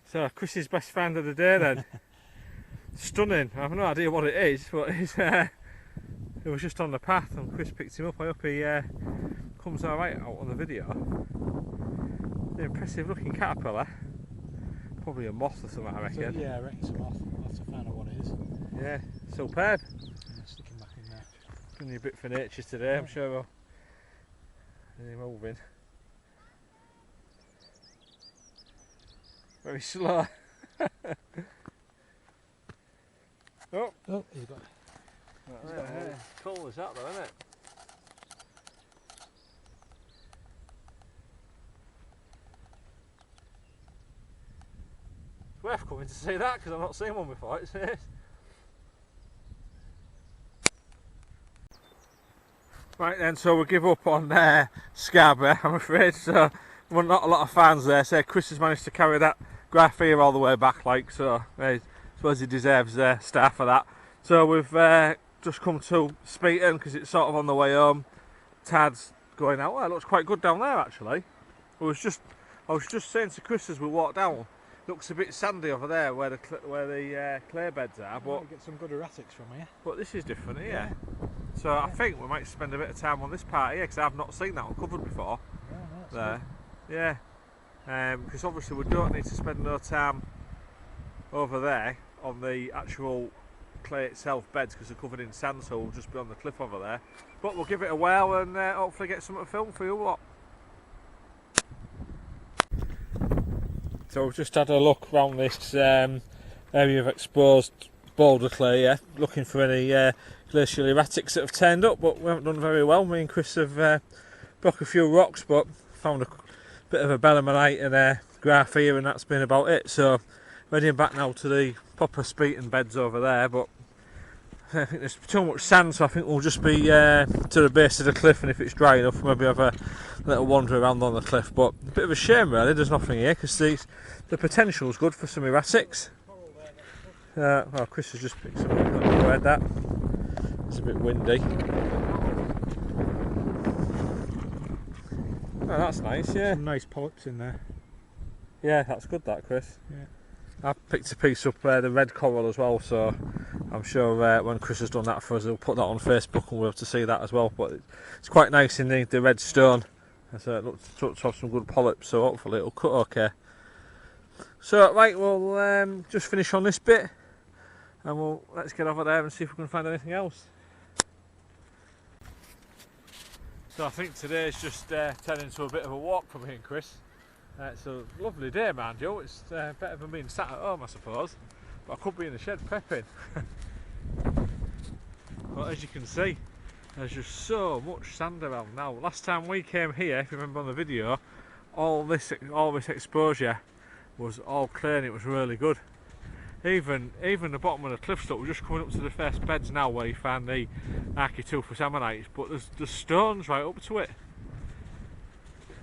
So Chris's best find of the day then. Stunning. I have no idea what it is, but it was just on the path and Chris picked him up. I hope he comes alright out on the video. An impressive looking caterpillar. Probably a moth or something, I reckon. So, yeah, I reckon it's a moth. I'll have to find out what it is. Yeah, superb. Stick him back in there. Doing you a bit for nature today, I'm sure. He's moving. Very slow. Oh, he's got yeah. Cool as that though, isn't it? It's worth coming to see that because I've not seen one before. It's right then, so we'll give up on Scarborough, I'm afraid. So well, not a lot of fans there. So Chris has managed to carry that graph here all the way back, like so. I suppose he deserves a star for that. So we've just come to Speeton because it's sort of on the way home. Tad's going out. Well, it looks quite good down there actually. I was just saying to Chris as we walked down, looks a bit sandy over there where the clay beds are. But get some good erratics from here. But this is different here. Yeah. So I think we might spend a bit of time on this part here because I've not seen that one covered before. Yeah, no, there. Good. Yeah. Because obviously we don't need to spend no time over there on the actual clay itself beds because they're covered in sand, so we'll just be on the cliff over there. But we'll give it a whirl and hopefully get something to film for you lot. So we've just had a look around this area of exposed boulder clay, yeah, looking for any glacial erratics that have turned up, but we haven't done very well. Me and Chris have broke a few rocks, but found a bit of a belemnite and a graph here, and that's been about it. So heading back now to the proper Speeton beds over there, but I think there's too much sand, so I think we'll just be to the base of the cliff, and if it's dry enough maybe have a little wander around on the cliff. But a bit of a shame really, there's nothing here because the potential is good for some erratics. Well, Chris has just picked some up, I don't know if you heard that. It's a bit windy. Oh, that's nice, yeah. Some nice polyps in there. Yeah, that's good that, Chris. Yeah. I've picked a piece up the red coral as well, so I'm sure when Chris has done that for us he'll put that on Facebook and we'll have to see that as well. But it's quite nice in the red stone. So it looks to have some good polyps, so hopefully it'll cut okay. So right, we'll just finish on this bit and let's get over there and see if we can find anything else. So I think today's just turned into a bit of a walk for me and Chris. It's a lovely day, mind you. It's better than being sat at home, I suppose. But I could be in the shed prepping. But as you can see, there's just so much sand around now. Last time we came here, if you remember on the video, all this exposure was all clear and it was really good. Even the bottom of the cliff stuff, we're just coming up to the first beds now where you find the Archaeotophus ammonites, but there's stones right up to it.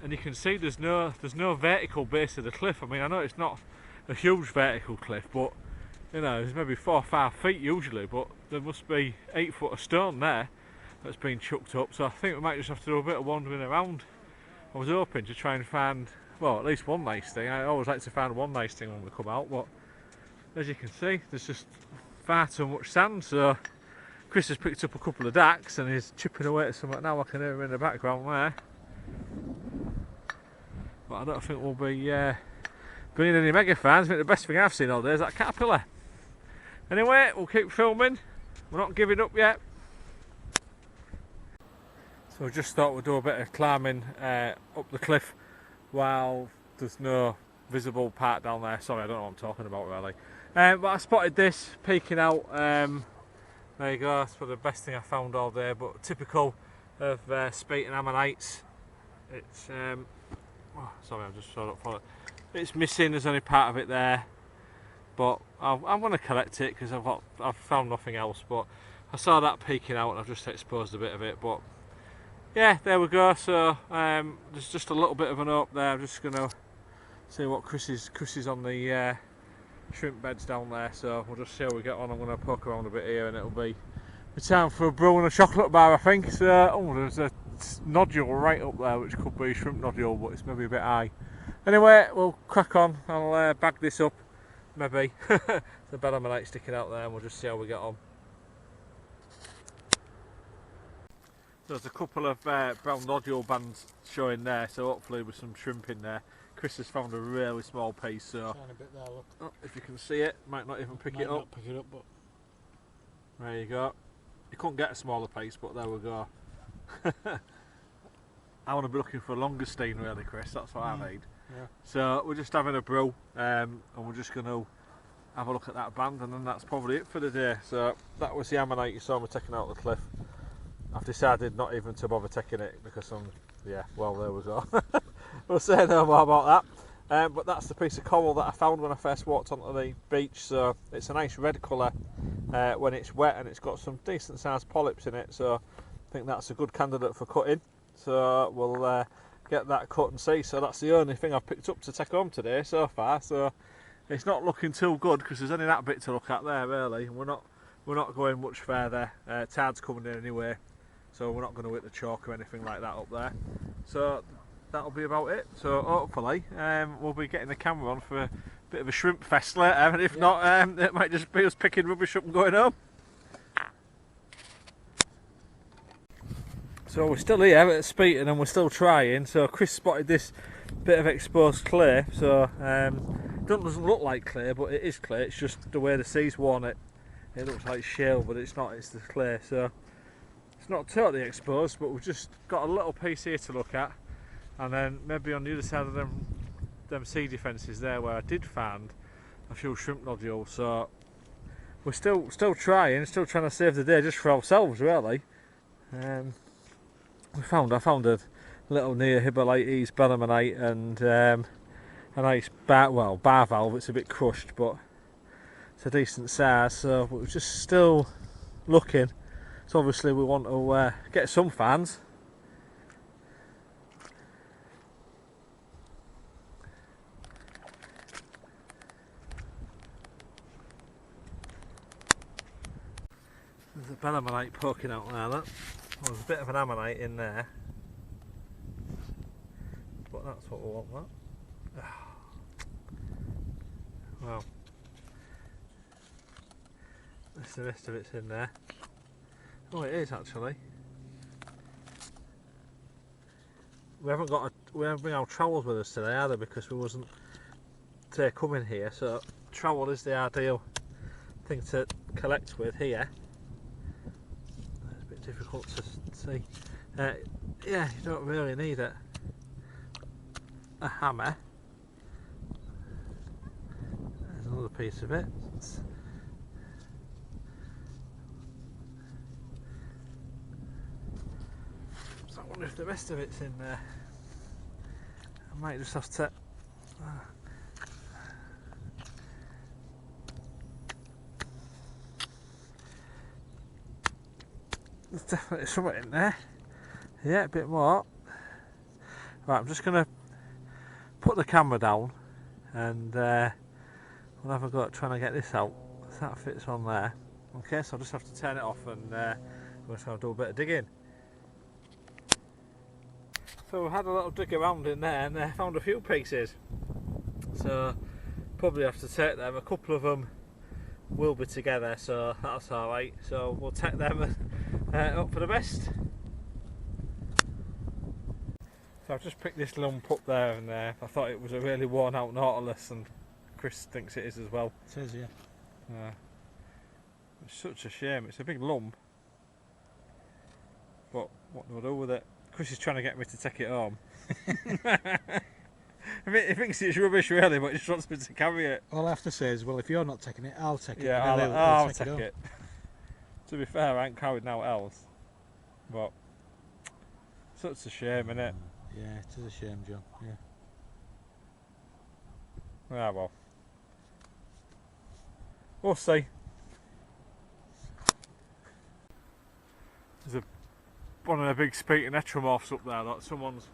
And you can see there's no vertical base of the cliff. I mean, I know it's not a huge vertical cliff, but you know, there's maybe 4 or 5 feet usually, but there must be 8 foot of stone there that's been chucked up. So I think we might just have to do a bit of wandering around. I was hoping to try and find, well, at least one nice thing. I always like to find one nice thing when we come out, but as you can see, there's just far too much sand. So Chris has picked up a couple of dacks and he's chipping away at something now. I can hear him in the background there. But I don't think we'll be being any mega fans. I think the best thing I've seen all day is that caterpillar. Anyway, we'll keep filming. We're not giving up yet. So I just thought we'd do a bit of climbing up the cliff while there's no visible part down there. Sorry, I don't know what I'm talking about really. But I spotted this peeking out. There you go, that's probably the best thing I found all day, but typical of Speeton ammonites. It's oh, sorry, I've just showed up for it. It's missing, there's only part of it there, but I'm going to collect it because I've found nothing else. But I saw that peeking out and I've just exposed a bit of it. But yeah, there we go. So there's just a little bit of an ope there. I'm just going to see what Chris is on the shrimp beds down there. So we'll just see how we get on. I'm going to poke around a bit here and it'll be time for a brew and a chocolate bar, I think. So oh, there's a nodule right up there which could be shrimp nodule, but it's maybe a bit high. Anyway, we'll crack on. I'll bag this up, maybe. The Bellamonite sticking out there, and we'll just see how we get on. So there's a couple of brown nodule bands showing there, so hopefully with some shrimp in there. Chris has found a really small piece, so Tiny bit there, look. oh, if you can see it, might not even pick it up. Not pick it up, but There you go. You couldn't get a smaller piece, but there we go. I want to be looking for a longer stein really, Chris, that's what I need. yeah. So we're just having a brew, and we're just going to have a look at that band, and then that's probably it for the day. So that was the ammonite you saw me taking out the cliff. I've decided not even to bother taking it because yeah, well, there we go. We'll say no more about that. But that's the piece of coral that I found when I first walked onto the beach. So it's a nice red colour when it's wet, and it's got some decent sized polyps in it. So I think that's a good candidate for cutting. So we'll get that cut and see. So that's the only thing I've picked up to take home today so far. So it's not looking too good because there's only that bit to look at there really. We're not going much further. Tide's coming in anyway, so we're not going to hit the chalk or anything like that up there. So that'll be about it. So hopefully we'll be getting the camera on for a bit of a shrimp fest later, and if not, it might just be us picking rubbish up and going home. So we're still here at Speeton and we're still trying. So Chris spotted this bit of exposed clay. So doesn't look like clay, but it is clay. It's just the way the sea's worn it. It looks like shale, but it's not. It's the clay. So it's not totally exposed, but we've just got a little piece here to look at, and then maybe on the other side of them sea defences there, where I did find a few shrimp nodules. So we're still trying to save the day just for ourselves, really. I found a little Neohibolites bellamonite and a nice bar valve. It's a bit crushed, but it's a decent size. So we're just still looking. So obviously we want to get some fans. There's a bellamonite poking out there. Look. Well, there's a bit of an ammonite in there, but that's what we want. That. Well, the rest of it's in there. Oh, it is actually. We haven't bring our trowels with us today either because we wasn't coming here. So trowel is the ideal thing to collect with here. It's a bit difficult to see. Yeah, you don't really need a hammer. There's another piece of it. So I wonder if the rest of it's in there. I might just have to there's definitely something in there. Yeah, a bit more. Right, I'm just going to put the camera down and we'll have a go at trying to get this out. So that fits on there. Okay, so I'll just have to turn it off and we'll just have to do a bit of digging. So we had a little dig around in there and found a few pieces. So probably have to take them. A couple of them will be together, so that's alright. So we'll take them and up for the best. So I've just picked this lump up there, and I thought it was a really worn out Nautilus, and Chris thinks it is as well. it is, yeah. It's such a shame. It's a big lump, but what do I do with it? Chris is trying to get me to take it home. I mean, he thinks it's rubbish really, but he just wants me to carry it. All I have to say is, well, if you're not taking it, I'll take it. Yeah, I'll take it. To be fair, I ain't carried now else, but such a shame, innit? Yeah, it is a shame, John. Yeah. Ah well. We'll see. There's one of the big Speeton ectomorphs up there that someone's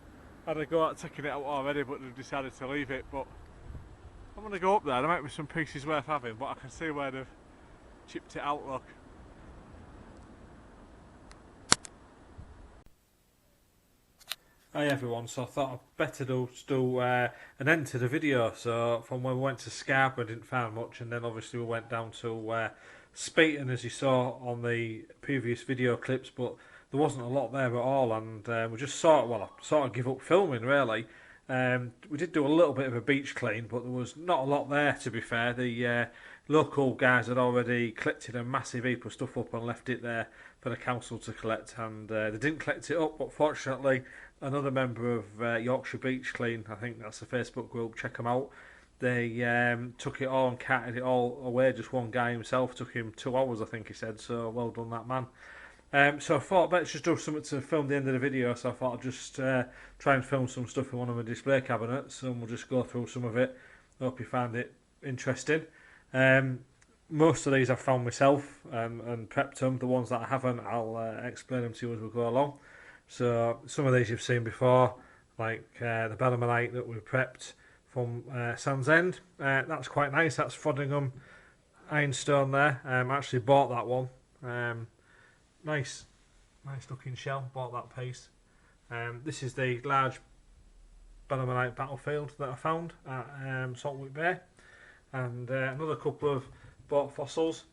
had a go at taking it out already, but they've decided to leave it. But I'm going to go up there. There might be some pieces worth having, but I can see where they've chipped it out, look. Hi everyone, so I thought I'd better do an end to the video. So from when we went to Scarborough, I didn't find much, and then obviously we went down to Speeton, as you saw on the previous video clips, but there wasn't a lot there at all, and we just sort of give up filming really. We did do a little bit of a beach clean, but there was not a lot there, to be fair. The local guys had already collected a massive heap of stuff up and left it there for the council to collect, and they didn't collect it up, but fortunately another member of Yorkshire Beach Clean, I think that's the Facebook group, check them out, they took it all and carted it all away. Just one guy himself, took him 2 hours I think he said, so well done that man. So I thought let's just do something to film the end of the video, so I thought I'd just try and film some stuff in one of my display cabinets, and we'll just go through some of it. I hope you find it interesting. Most of these I've found myself and prepped them. The ones that I haven't, I'll explain them to you as we go along. So some of these you've seen before, like the belemnite that we prepped from Sands End. That's quite nice. That's Frodingham ironstone there. I actually bought that one. Nice looking shell. Bought that piece. This is the large belemnite battlefield that I found at Saltwick Bay, and another couple of bought fossils.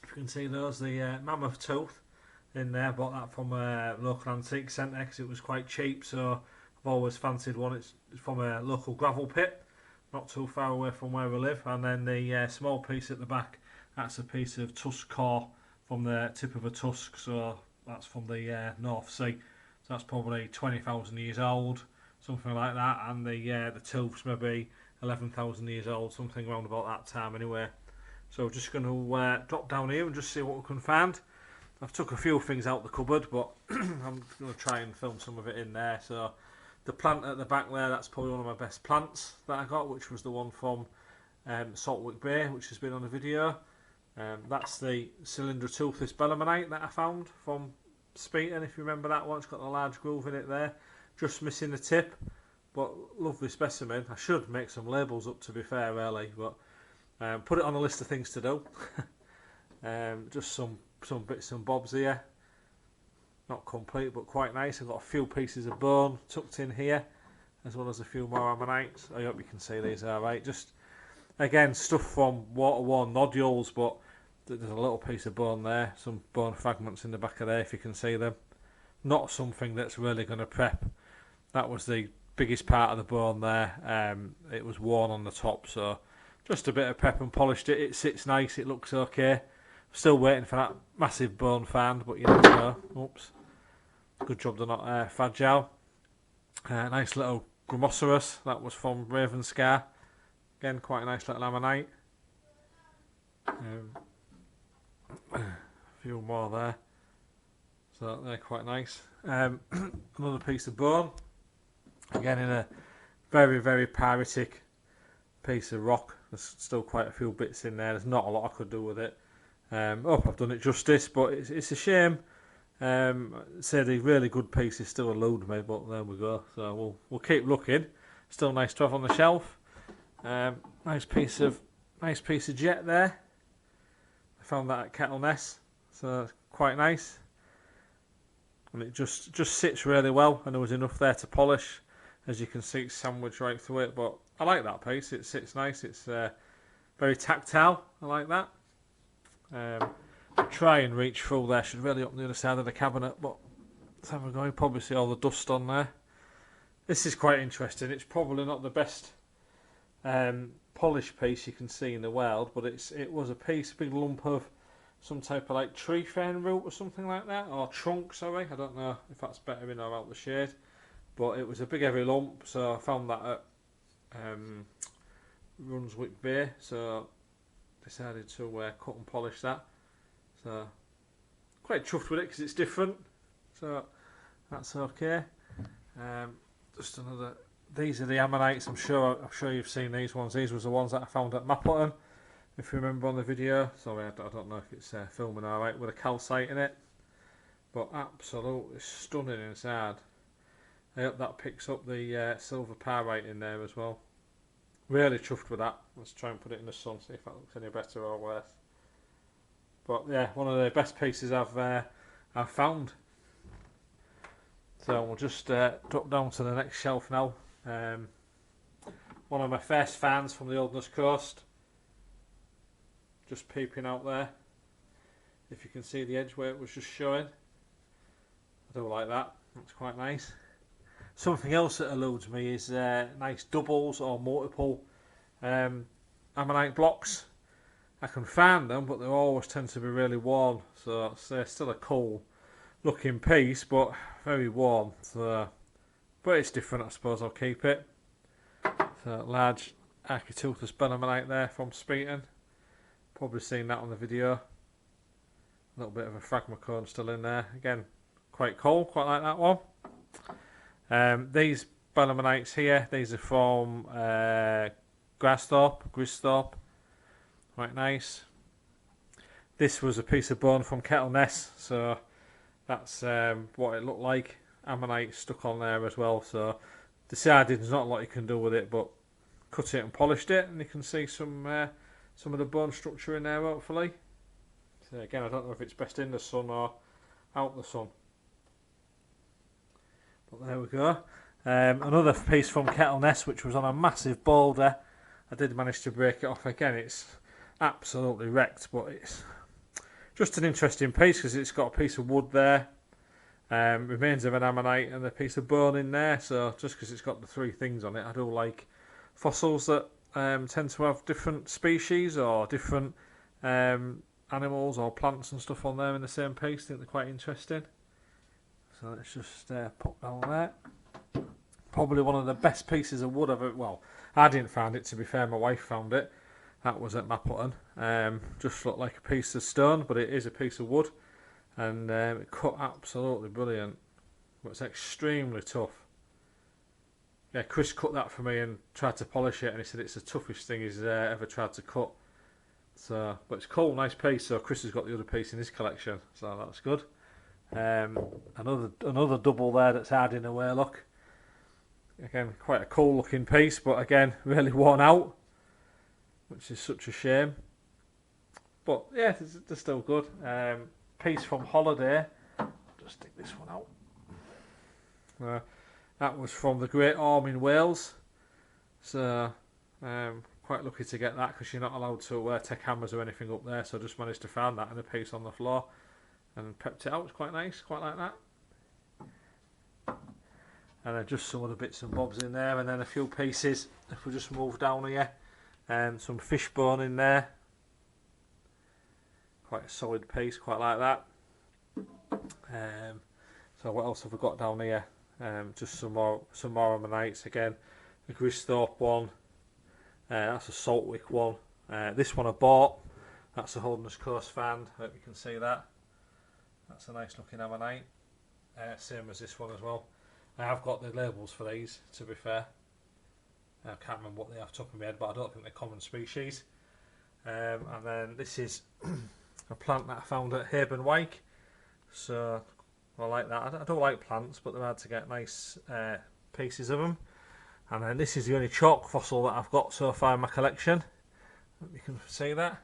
If you can see those, the mammoth tooth in there. Bought that from a local antique centre because it was quite cheap, so I've always fancied one. It's from a local gravel pit, not too far away from where we live. And then the small piece at the back, that's a piece of tusk core from the tip of a tusk, so that's from the North Sea. So that's probably 20,000 years old, something like that. And the tooth's maybe 11,000 years old, something around about that time anyway. So just going to drop down here and just see what we can find. I've took a few things out the cupboard, but I'm going to try and film some of it in there. So the plant at the back there, that's probably one of my best plants that I got, which was the one from Saltwick Bay, which has been on the video. That's the cylinder toothless belemnite that I found from Speeton, if you remember that one. It's got a large groove in it there, just missing the tip, but lovely specimen. I should make some labels up, to be fair, really, but put it on a list of things to do. Just some bits and bobs here, not complete but quite nice. I've got a few pieces of bone tucked in here, as well as a few more ammonites. I hope you can see these alright. Just again stuff from water-worn nodules, but there's a little piece of bone there, some bone fragments in the back of there if you can see them. Not something that's really going to prep. That was the biggest part of the bone there. It was worn on the top, so just a bit of prep and polished it. It sits nice, it looks okay. Still waiting for that massive bone find, but you never know. Oops. Good job they're not fragile. Nice little Grammoceros, that was from Ravenscar. Again, quite a nice little ammonite. A few more there. So they're quite nice. Another piece of bone. Again in a very, very pyritic piece of rock. There's still quite a few bits in there. There's not a lot I could do with it. I've done it justice, but it's a shame. Say the really good pieces still elude me, but there we go. So we'll keep looking. Still nice to have on the shelf. Nice piece of jet there. I found that at Kettleness, so quite nice. And it just sits really well, and there was enough there to polish. As you can see, it's sandwiched right through it, but I like that piece. It sits nice. It's very tactile. I like that. Try and reach through there. Should really open the other side of the cabinet, but let's have a go. You probably see all the dust on there. This is quite interesting. It's probably not the best polished piece you can see in the world, but it was a big lump of some type of like tree fern root or something like that, or trunk. Sorry, I don't know if that's better in or out the shade, but it was a big heavy lump. So I found that at Runswick Bay. So decided to cut and polish that. So quite chuffed with it because it's different, so that's okay. Just another. These are the ammonites. I'm sure you've seen these ones. These was the ones that I found at Maplin, if you remember on the video. Sorry, I don't know if it's filming alright with a calcite in it, but absolutely stunning inside. I hope that picks up the silver pyrite in there as well. Really chuffed with that. Let's try and put it in the sun, see if that looks any better or worse. But yeah, one of the best pieces I've found. So we'll just drop down to the next shelf now. One of my first fans from the Oldness Coast, just peeping out there. If you can see the edge where it was just showing, I do like that. Looks quite nice. Something else that eludes me is nice doubles or multiple ammonite blocks. I can find them, but they always tend to be really worn. So they're still a cool looking piece, but very worn. So, but it's different, I suppose. I'll keep it. So large Architeuthis belemnite there from Speeton. Probably seen that on the video. A little bit of a phragmocone still in there. Again, quite cool. Quite like that one. These belemnites here, these are from Gristhorpe. Quite nice. This was a piece of bone from Kettleness, so that's what it looked like. Ammonite stuck on there as well, so decided there's not a lot you can do with it, but cut it and polished it, and you can see some of the bone structure in there, hopefully. So again, I don't know if it's best in the sun or out the sun. But there we go. Another piece from Kettleness, which was on a massive boulder. I did manage to break it off again. It's absolutely wrecked, but it's just an interesting piece because it's got a piece of wood there, remains of an ammonite, and a piece of bone in there. So just because it's got the three things on it, I do like fossils that tend to have different species or different animals or plants and stuff on there in the same piece. I think they're quite interesting. So let's just pop down there. Probably one of the best pieces of wood I've ever, well, I didn't find it, to be fair, my wife found it. That was at Mapleton. Just looked like a piece of stone, but it is a piece of wood. And it cut absolutely brilliant. But it's extremely tough. Yeah, Chris cut that for me and tried to polish it, and he said it's the toughest thing he's ever tried to cut. So, but it's cool, nice piece. So Chris has got the other piece in his collection, so that's good. Another double there that's adding away. Look, again, quite a cool looking piece, but again, really worn out, which is such a shame. But yeah, they're still good. Piece from Holiday. Just stick this one out. That was from the Great Orme in Wales. So quite lucky to get that because you're not allowed to take hammers or anything up there. So I just managed to find that in a piece on the floor and prepped it out. It's quite nice, quite like that. And then just some other bits and bobs in there, and then a few pieces. If we just move down here, some fish bone in there. Quite a solid piece, quite like that. So what else have we got down here? Just some more ammonites again. The Gristhorpe one. That's a Saltwick one. This one I bought. That's a Holderness Coast fan. Hope you can see that. That's a nice looking ammonite. Same as this one as well. I have got the labels for these, to be fair. I can't remember what they have top of my head, but I don't think they're common species. And then this is a plant that I found at Haben Wyke. So I like that. I don't like plants, but they're hard to get nice pieces of them. And then this is the only chalk fossil that I've got so far in my collection. You can see that.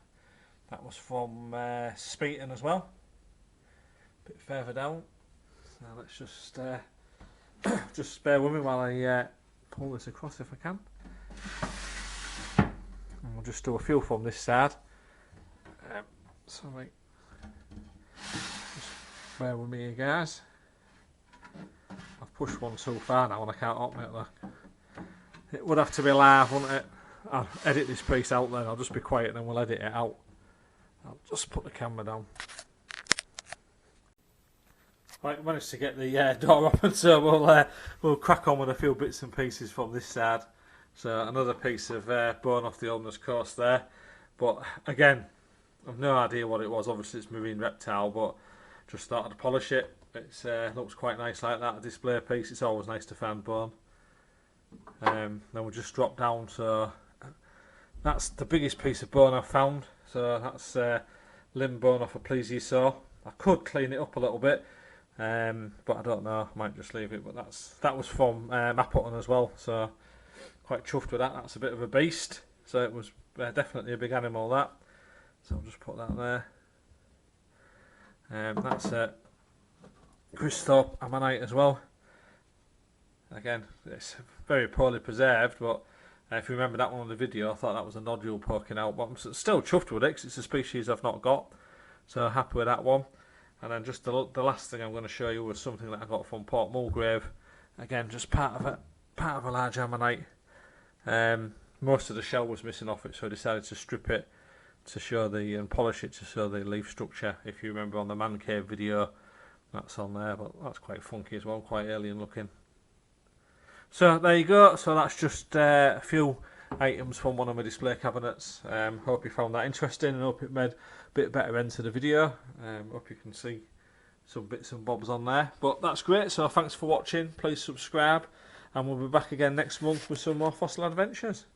That was from Speeton as well. A bit further down. So let's just bear with me while I pull this across if I can. And we'll just do a few from this side. Sorry. Just bear with me here, guys. I've pushed one too far now and I can't open it. Look. It would have to be live, wouldn't it? I'll edit this piece out then. I'll just be quiet and then we'll edit it out. I'll just put the camera down. Right, managed to get the door open, so we'll crack on with a few bits and pieces from this side. So another piece of bone off the Oldness Coast there, but again, I've no idea what it was. Obviously, it's marine reptile, but just thought I'd polish it. It looks quite nice like that. A display piece. It's always nice to find bone. Then we'll just drop down. So that's the biggest piece of bone I've found. So that's limb bone off a plesiosaur. I could clean it up a little bit. But I don't know, I might just leave it. But that was from Mapleton as well, so quite chuffed with that. That's a bit of a beast, so it was definitely a big animal, that. So I'll just put that there. That's Gristhorpe ammonite as well. Again, it's very poorly preserved, but if you remember that one on the video, I thought that was a nodule poking out, but I'm still chuffed with it because it's a species I've not got, so happy with that one. And then just the last thing I'm going to show you was something that I got from Port Mulgrave. Again, just part of a large ammonite. Most of the shell was missing off it, so I decided to strip it to show and polish it to show the leaf structure. If you remember on the man cave video, that's on there, but that's quite funky as well, quite alien looking. So there you go. So that's just a few items from one of my display cabinets. Hope you found that interesting and hope it made a bit better end to the video. Hope you can see some bits and bobs on there. But that's great. So thanks for watching. Please subscribe and we'll be back again next month with some more fossil adventures.